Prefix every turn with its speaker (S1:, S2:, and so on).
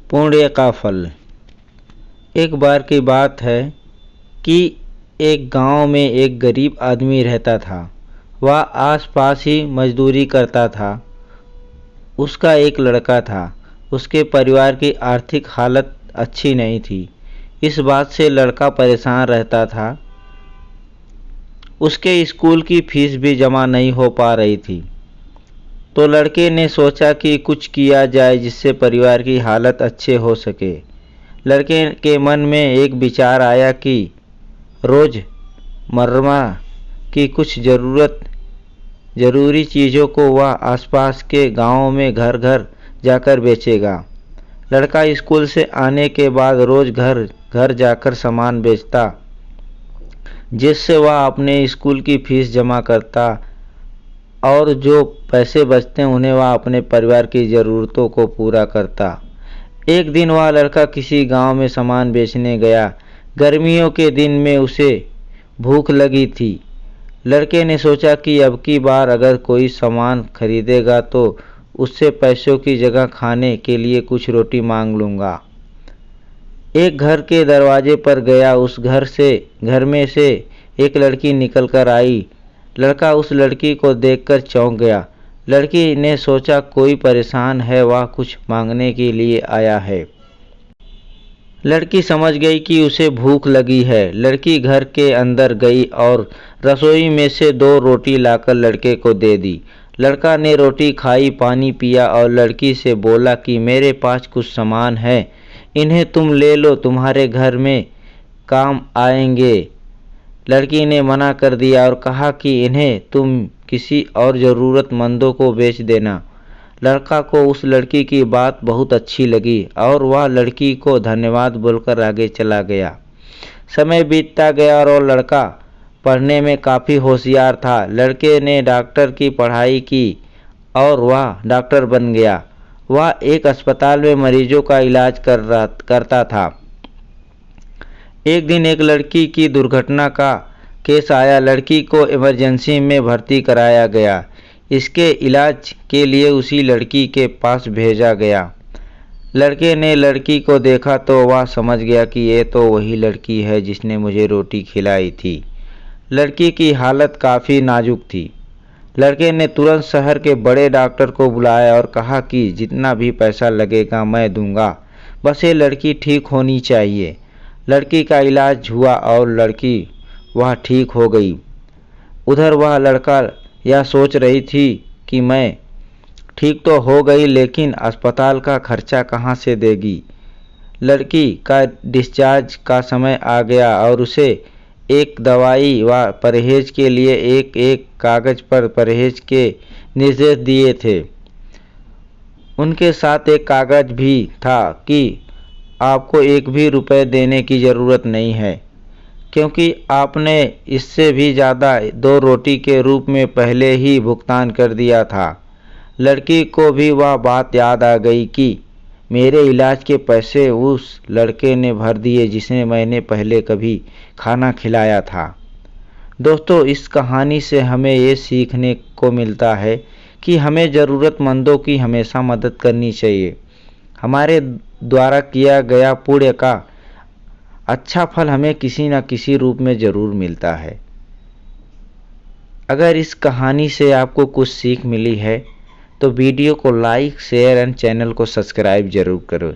S1: पुण्य का फल। एक बार की बात है कि एक गांव में एक गरीब आदमी रहता था। वह आस-पास ही मजदूरी करता था। उसका एक लड़का था। उसके परिवार की आर्थिक हालत अच्छी नहीं थी। इस बात से लड़का परेशान रहता था। उसके स्कूल की फीस भी जमा नहीं हो पा रही थी। तो लड़के ने सोचा कि कुछ किया जाए जिससे परिवार की हालत अच्छे हो सके। लड़के के मन में एक विचार आया कि रोज़मर्रा की कुछ ज़रूरी चीज़ों को वह आसपास के गांवों में घर घर जाकर बेचेगा। लड़का स्कूल से आने के बाद रोज़ घर घर जाकर सामान बेचता, जिससे वह अपने स्कूल की फीस जमा करता और जो पैसे बचते उन्हें वह अपने परिवार की ज़रूरतों को पूरा करता। एक दिन वह लड़का किसी गांव में सामान बेचने गया। गर्मियों के दिन में उसे भूख लगी थी। लड़के ने सोचा कि अब की बार अगर कोई सामान खरीदेगा तो उससे पैसों की जगह खाने के लिए कुछ रोटी मांग लूँगा। एक घर के दरवाजे पर गया। उस घर में से एक लड़की निकल कर आई। लड़का उस लड़की को देखकर चौंक गया। लड़की ने सोचा कोई परेशान है, वह कुछ मांगने के लिए आया है। लड़की समझ गई कि उसे भूख लगी है। लड़की घर के अंदर गई और रसोई में से 2 रोटी लाकर लड़के को दे दी। लड़का ने रोटी खाई, पानी पिया और लड़की से बोला कि मेरे पास कुछ सामान है, इन्हें तुम ले लो, तुम्हारे घर में काम आएंगे। लड़की ने मना कर दिया और कहा कि इन्हें तुम किसी और ज़रूरतमंदों को बेच देना। लड़का को उस लड़की की बात बहुत अच्छी लगी और वह लड़की को धन्यवाद बोलकर आगे चला गया। समय बीतता गया और लड़का पढ़ने में काफ़ी होशियार था। लड़के ने डॉक्टर की पढ़ाई की और वह डॉक्टर बन गया। वह एक अस्पताल में मरीजों का इलाज करता था। एक दिन एक लड़की की दुर्घटना का केस आया। लड़की को इमरजेंसी में भर्ती कराया गया। इसके इलाज के लिए उसी लड़की के पास भेजा गया। लड़के ने लड़की को देखा तो वह समझ गया कि ये तो वही लड़की है जिसने मुझे रोटी खिलाई थी। लड़की की हालत काफ़ी नाजुक थी। लड़के ने तुरंत शहर के बड़े डॉक्टर को बुलाया और कहा कि जितना भी पैसा लगेगा मैं दूंगा, बस ये लड़की ठीक होनी चाहिए। लड़की का इलाज हुआ और वह ठीक हो गई। उधर वह लड़का यह सोच रही थी कि मैं ठीक तो हो गई, लेकिन अस्पताल का खर्चा कहाँ से देगी। लड़की का डिस्चार्ज का समय आ गया और उसे एक दवाई व परहेज के लिए एक कागज़ पर परहेज के निर्देश दिए थे। उनके साथ एक कागज़ भी था कि आपको 1 भी रुपये देने की ज़रूरत नहीं है, क्योंकि आपने इससे भी ज़्यादा 2 रोटी के रूप में पहले ही भुगतान कर दिया था। लड़की को भी वह बात याद आ गई कि मेरे इलाज के पैसे उस लड़के ने भर दिए जिसे मैंने पहले कभी खाना खिलाया था। दोस्तों, इस कहानी से हमें ये सीखने को मिलता है कि हमें ज़रूरतमंदों की हमेशा मदद करनी चाहिए। हमारे द्वारा किया गया पुण्य का अच्छा फल हमें किसी न किसी रूप में ज़रूर मिलता है। अगर इस कहानी से आपको कुछ सीख मिली है तो वीडियो को लाइक, शेयर एंड चैनल को सब्सक्राइब ज़रूर करो।